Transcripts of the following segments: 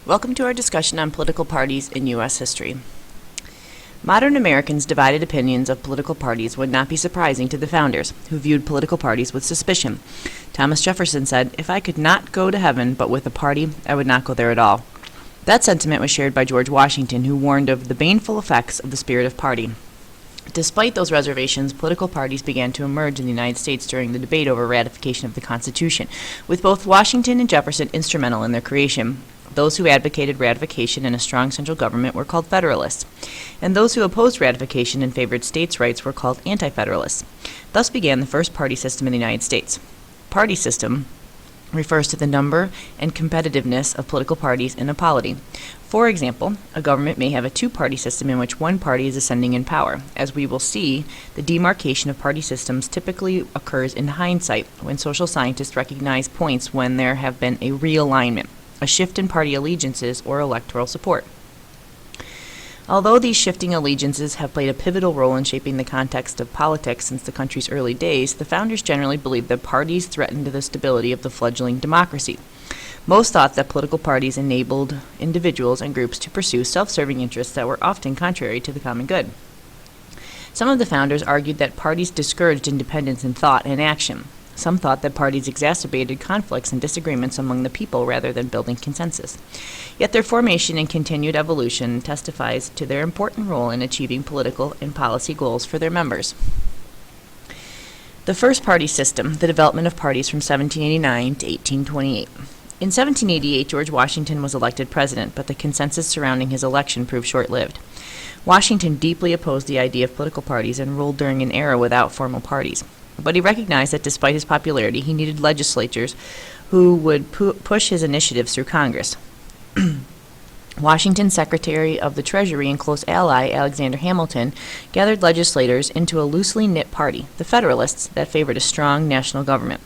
Welcome to our discussion on political parties in U.S. history. Modern Americans' divided opinions of political parties would not be surprising to the founders, who viewed political parties with suspicion. Thomas Jefferson said, "If I could not go to heaven but with a party, I would not go there at all." That sentiment was shared by George Washington, who warned of the baneful effects of the spirit of party. Despite those reservations, political parties began to emerge in the United States during the debate over ratification of the Constitution, with both Washington and Jefferson instrumental in their creation. Those who advocated ratification and a strong central government were called Federalists, and those who opposed ratification and favored states' rights were called Anti-Federalists. Thus began the first party system in the United States. Party system refers to the number and competitiveness of political parties in a polity. For example, a government may have a two-party system in which one party is ascending in power. As we will see, the demarcation of party systems typically occurs in hindsight, when social scientists recognize points when there have been a realignment, a shift in party allegiances or electoral support. Although these shifting allegiances have played a pivotal role in shaping the context of politics since the country's early days, the founders generally believed that parties threatened the stability of the fledgling democracy. Most thought that political parties enabled individuals and groups to pursue self-serving interests that were often contrary to the common good. Some of the founders argued that parties discouraged independence in thought and action. Some thought that parties exacerbated conflicts and disagreements among the people rather than building consensus. Yet their formation and continued evolution testifies to their important role in achieving political and policy goals for their members. The first party system, the development of parties from 1789 to 1828. In 1788, George Washington was elected president, but the consensus surrounding his election proved short-lived. Washington deeply opposed the idea of political parties and ruled during an era without formal parties. But he recognized that despite his popularity, he needed legislators who would push his initiatives through Congress. Washington's Secretary of the Treasury and close ally, Alexander Hamilton, gathered legislators into a loosely knit party, the Federalists, that favored a strong national government.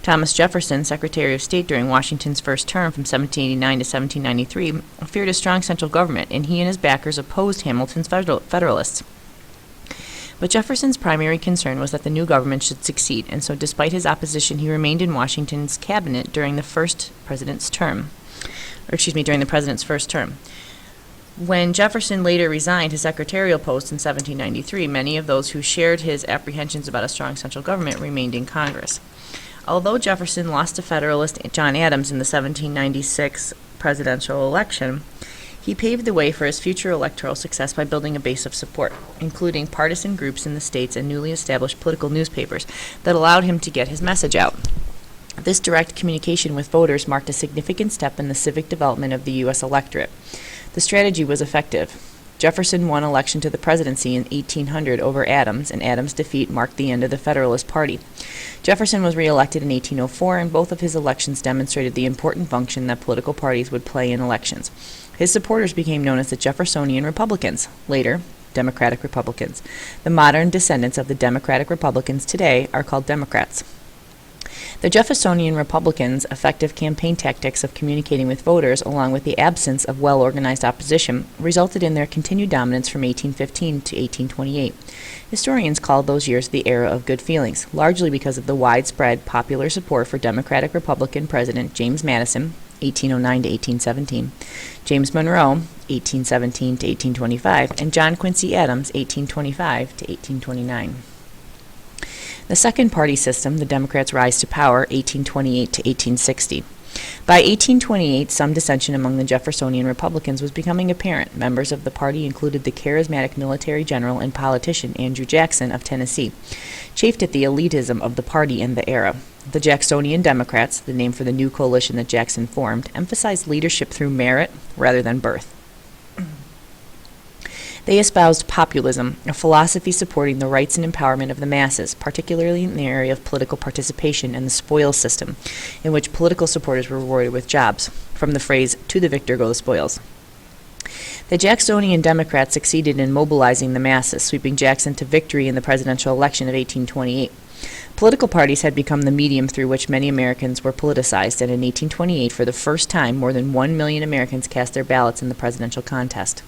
Thomas Jefferson, Secretary of State during Washington's first term from 1789 to 1793, feared a strong central government, and he and his backers opposed Hamilton's Federalists. But Jefferson's primary concern was that the new government should succeed, and so despite his opposition, he remained in Washington's cabinet during the president's first term. When Jefferson later resigned his secretarial post in 1793, many of those who shared his apprehensions about a strong central government remained in Congress. Although Jefferson lost to Federalist John Adams in the 1796 presidential election, he paved the way for his future electoral success by building a base of support, including partisan groups in the states and newly established political newspapers that allowed him to get his message out. This direct communication with voters marked a significant step in the civic development of the U.S. electorate. The strategy was effective. Jefferson won election to the presidency in 1800 over Adams, and Adams' defeat marked the end of the Federalist Party. Jefferson was reelected in 1804, and both of his elections demonstrated the important function that political parties would play in elections. His supporters became known as the Jeffersonian Republicans, later Democratic Republicans. The modern descendants of the Democratic Republicans today are called Democrats. The Jeffersonian Republicans' effective campaign tactics of communicating with voters, along with the absence of well-organized opposition, resulted in their continued dominance from 1815 to 1828. Historians called those years the era of good feelings, largely because of the widespread popular support for Democratic Republican President James Madison, 1809 to 1817, James Monroe, 1817 to 1825, and John Quincy Adams, 1825 to 1829. The second party system, the Democrats' rise to power, 1828 to 1860. By 1828, some dissension among the Jeffersonian Republicans was becoming apparent. Members of the party included the charismatic military general and politician Andrew Jackson of Tennessee, chafed at the elitism of the party in the era. The Jacksonian Democrats, the name for the new coalition that Jackson formed, emphasized leadership through merit rather than birth. They espoused populism, a philosophy supporting the rights and empowerment of the masses, particularly in the area of political participation and the spoils system, in which political supporters were rewarded with jobs, from the phrase, "to the victor go the spoils." The Jacksonian Democrats succeeded in mobilizing the masses, sweeping Jackson to victory in the presidential election of 1828. Political parties had become the medium through which many Americans were politicized, and in 1828, for the first time, more than 1 million Americans cast their ballots in the presidential contest.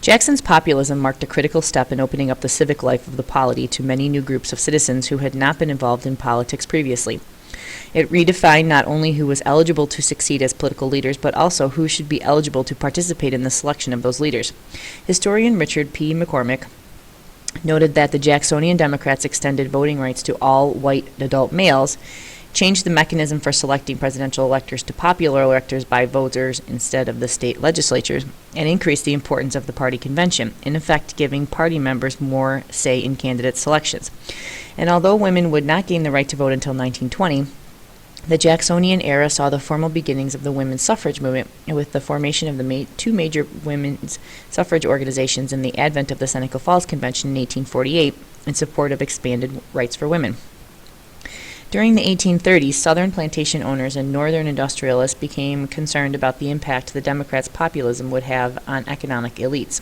Jackson's populism marked a critical step in opening up the civic life of the polity to many new groups of citizens who had not been involved in politics previously. It redefined not only who was eligible to succeed as political leaders, but also who should be eligible to participate in the selection of those leaders. Historian Richard P. McCormick noted that the Jacksonian Democrats extended voting rights to all white adult males, changed the mechanism for selecting presidential electors to popular electors by voters instead of the state legislatures, and increased the importance of the party convention, in effect giving party members more say in candidate selections. And although women would not gain the right to vote until 1920, the Jacksonian era saw the formal beginnings of the women's suffrage movement, with the formation of the two major women's suffrage organizations and the advent of the Seneca Falls Convention in 1848 in support of expanded rights for women. During the 1830s, Southern plantation owners and Northern industrialists became concerned about the impact the Democrats' populism would have on economic elites.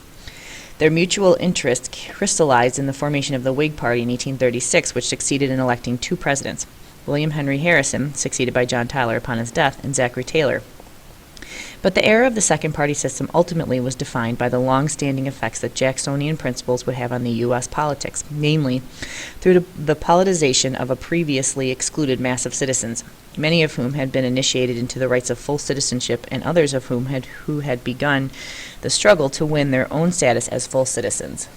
Their mutual interest crystallized in the formation of the Whig Party in 1836, which succeeded in electing two presidents, William Henry Harrison, succeeded by John Tyler upon his death, and Zachary Taylor. But the era of the second party system ultimately was defined by the long-standing effects that Jacksonian principles would have on the U.S. politics, namely through the politicization of a previously excluded mass of citizens, many of whom had been initiated into the rights of full citizenship and others of whom had begun the struggle to win their own status as full citizens.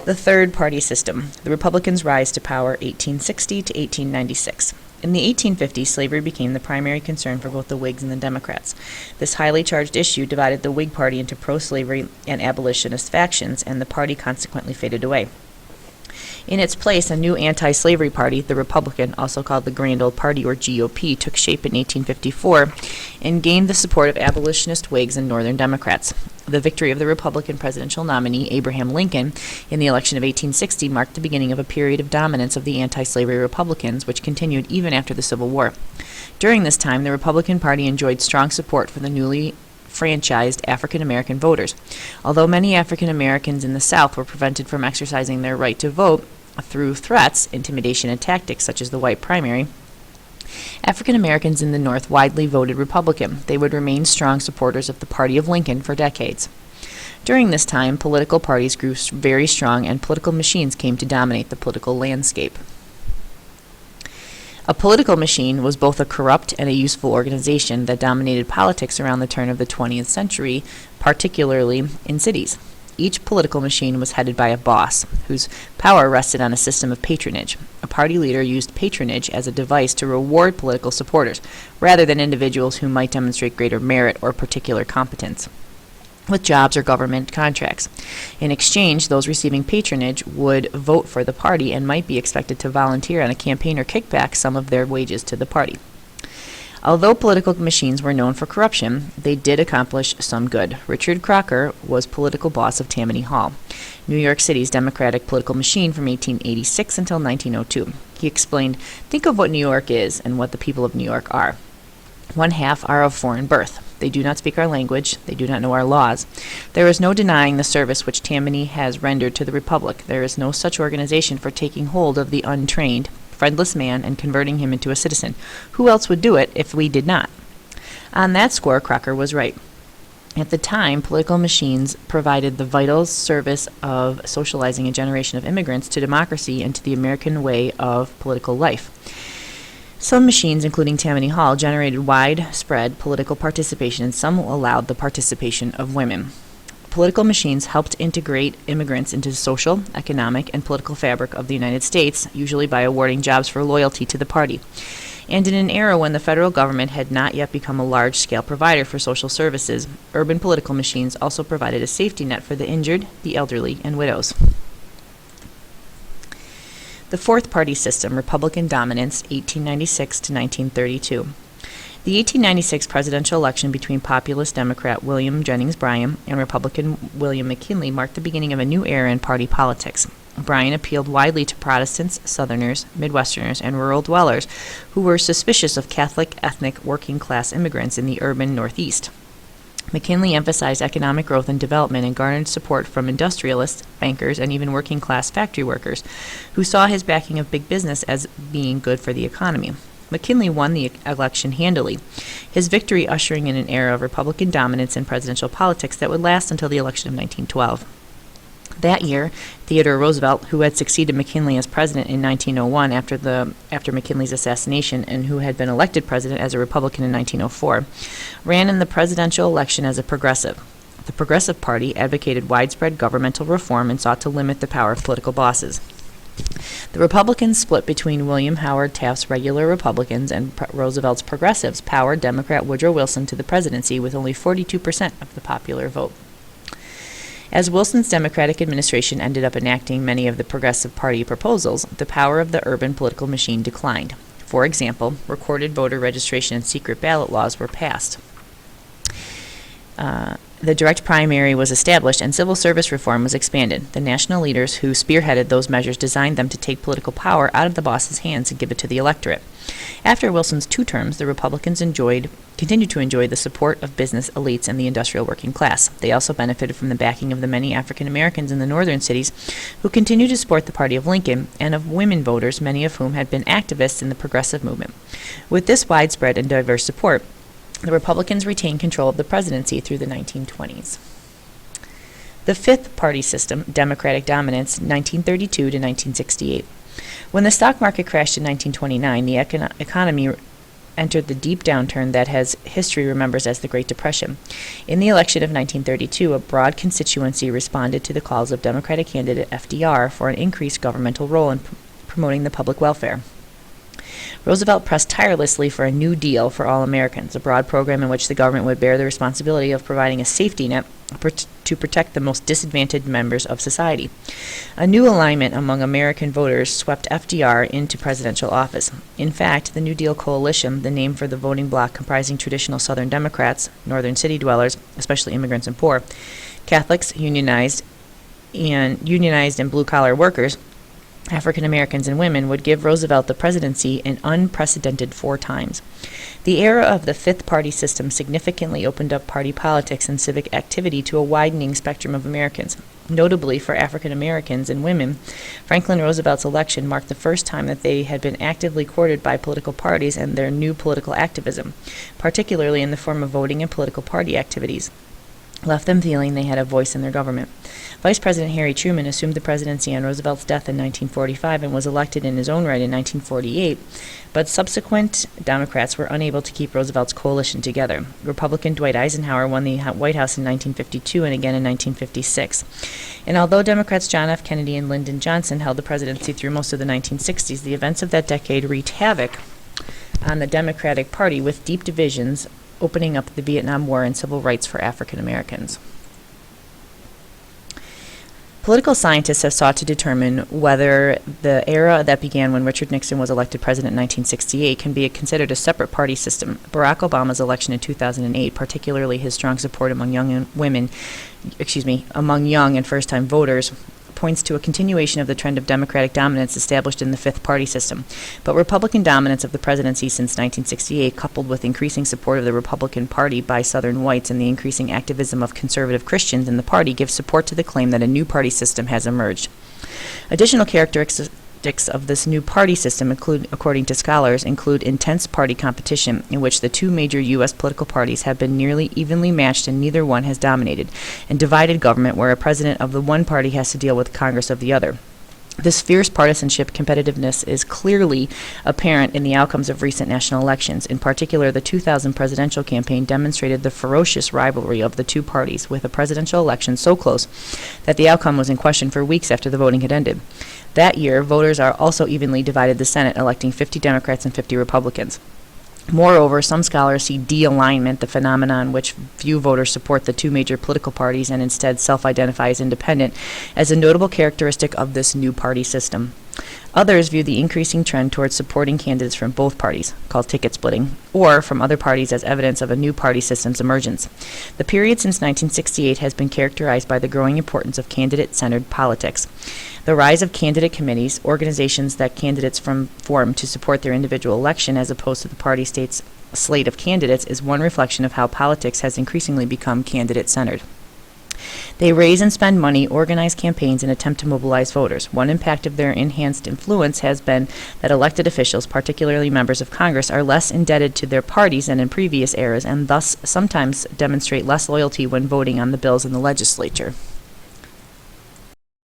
The third party system, the Republicans' rise to power 1860 to 1896. In the 1850s, slavery became the primary concern for both the Whigs and the Democrats. This highly charged issue divided the Whig Party into pro-slavery and abolitionist factions, and the party consequently faded away. In its place, a new anti-slavery party, the Republican, also called the Grand Old Party or GOP, took shape in 1854 and gained the support of abolitionist Whigs and Northern Democrats. The victory of the Republican presidential nominee, Abraham Lincoln, in the election of 1860 marked the beginning of a period of dominance of the anti-slavery Republicans, which continued even after the Civil War. During this time, the Republican Party enjoyed strong support from the newly franchised African American voters. Although many African Americans in the South were prevented from exercising their right to vote through threats, intimidation, and tactics such as the white primary, African Americans in the North widely voted Republican. They would remain strong supporters of the party of Lincoln for decades. During this time, political parties grew very strong and political machines came to dominate the political landscape. A political machine was both a corrupt and a useful organization that dominated politics around the turn of the 20th century, particularly in cities. Each political machine was headed by a boss, whose power rested on a system of patronage. A party leader used patronage as a device to reward political supporters, rather than individuals who might demonstrate greater merit or particular competence with jobs or government contracts. In exchange, those receiving patronage would vote for the party and might be expected to volunteer on a campaign or kick back some of their wages to the party. Although political machines were known for corruption, they did accomplish some good. Richard Crocker was political boss of Tammany Hall, New York City's Democratic political machine from 1886 until 1902. He explained, "Think of what New York is and what the people of New York are. One half are of foreign birth. They do not speak our language. They do not know our laws. There is no denying the service which Tammany has rendered to the Republic. There is no such organization for taking hold of the untrained, friendless man and converting him into a citizen. Who else would do it if we did not?" On that score, Crocker was right. At the time, political machines provided the vital service of socializing a generation of immigrants to democracy and to the American way of political life. Some machines, including Tammany Hall, generated widespread political participation, and some allowed the participation of women. Political machines helped integrate immigrants into the social, economic, and political fabric of the United States, usually by awarding jobs for loyalty to the party. And in an era when the federal government had not yet become a large-scale provider for social services, urban political machines also provided a safety net for the injured, the elderly, and widows. The fourth party system, Republican dominance, 1896 to 1932. The 1896 presidential election between populist Democrat William Jennings Bryan and Republican William McKinley marked the beginning of a new era in party politics. Bryan appealed widely to Protestants, Southerners, Midwesterners, and rural dwellers who were suspicious of Catholic, ethnic, working-class immigrants in the urban Northeast. McKinley emphasized economic growth and development and garnered support from industrialists, bankers, and even working-class factory workers, who saw his backing of big business as being good for the economy. McKinley won the election handily, his victory ushering in an era of Republican dominance in presidential politics that would last until the election of 1912. That year, Theodore Roosevelt, who had succeeded McKinley as president in 1901 after McKinley's assassination and who had been elected president as a Republican in 1904, ran in the presidential election as a progressive. The Progressive Party advocated widespread governmental reform and sought to limit the power of political bosses. The Republicans split between William Howard Taft's regular Republicans and Roosevelt's progressives powered Democrat Woodrow Wilson to the presidency with only 42% of the popular vote. As Wilson's Democratic administration ended up enacting many of the Progressive Party proposals, the power of the urban political machine declined. For example, recorded voter registration and secret ballot laws were passed. The direct primary was established and civil service reform was expanded. The national leaders who spearheaded those measures designed them to take political power out of the boss's hands and give it to the electorate. After Wilson's 2 terms, the Republicans continued to enjoy the support of business elites and the industrial working class. They also benefited from the backing of the many African Americans in the northern cities who continued to support the party of Lincoln and of women voters, many of whom had been activists in the progressive movement. With this widespread and diverse support, the Republicans retained control of the presidency through the 1920s. The fifth party system, Democratic dominance, 1932 to 1968. When the stock market crashed in 1929, the economy entered the deep downturn that history remembers as the Great Depression. In the election of 1932, a broad constituency responded to the calls of Democratic candidate FDR for an increased governmental role in promoting the public welfare. Roosevelt pressed tirelessly for a New Deal for all Americans, a broad program in which the government would bear the responsibility of providing a safety net to protect the most disadvantaged members of society. A new alignment among American voters swept FDR into presidential office. In fact, the New Deal Coalition, the name for the voting bloc comprising traditional Southern Democrats, northern city dwellers, especially immigrants and poor, Catholics, unionized and blue-collar workers, African Americans and women, would give Roosevelt the presidency an unprecedented 4 times. The era of the fifth party system significantly opened up party politics and civic activity to a widening spectrum of Americans. Notably for African Americans and women, Franklin Roosevelt's election marked the first time that they had been actively courted by political parties and their new political activism, particularly in the form of voting and political party activities, left them feeling they had a voice in their government. Vice President Harry Truman assumed the presidency on Roosevelt's death in 1945 and was elected in his own right in 1948, but subsequent Democrats were unable to keep Roosevelt's coalition together. Republican Dwight Eisenhower won the White House in 1952 and again in 1956. And although Democrats John F. Kennedy and Lyndon Johnson held the presidency through most of the 1960s, the events of that decade wreaked havoc on the Democratic Party, with deep divisions opening up the Vietnam War and civil rights for African Americans. Political scientists have sought to determine whether the era that began when Richard Nixon was elected president in 1968 can be considered a separate party system. Barack Obama's election in 2008, particularly his strong support among young and first-time voters, points to a continuation of the trend of Democratic dominance established in the fifth party system. But Republican dominance of the presidency since 1968, coupled with increasing support of the Republican Party by Southern whites and the increasing activism of conservative Christians in the party, gives support to the claim that a new party system has emerged. Additional characteristics of this new party system, according to scholars, include intense party competition, in which the 2 major U.S. political parties have been nearly evenly matched and neither one has dominated, and divided government, where a president of the one party has to deal with Congress of the other. This fierce partisanship competitiveness is clearly apparent in the outcomes of recent national elections. In particular, the 2000 presidential campaign demonstrated the ferocious rivalry of the 2 parties, with a presidential election so close that the outcome was in question for weeks after the voting had ended. That year, voters are also evenly divided the Senate, electing 50 Democrats and 50 Republicans. Moreover, some scholars see de-alignment, the phenomenon in which few voters support the 2 major political parties and instead self-identify as independent, as a notable characteristic of this new party system. Others view the increasing trend towards supporting candidates from both parties, called ticket splitting, or from other parties as evidence of a new party system's emergence. The period since 1968 has been characterized by the growing importance of candidate-centered politics. The rise of candidate committees, organizations that candidates form to support their individual election as opposed to the party state's slate of candidates, is one reflection of how politics has increasingly become candidate-centered. They raise and spend money, organize campaigns, and attempt to mobilize voters. One impact of their enhanced influence has been that elected officials, particularly members of Congress, are less indebted to their parties than in previous eras, and thus sometimes demonstrate less loyalty when voting on the bills in the legislature.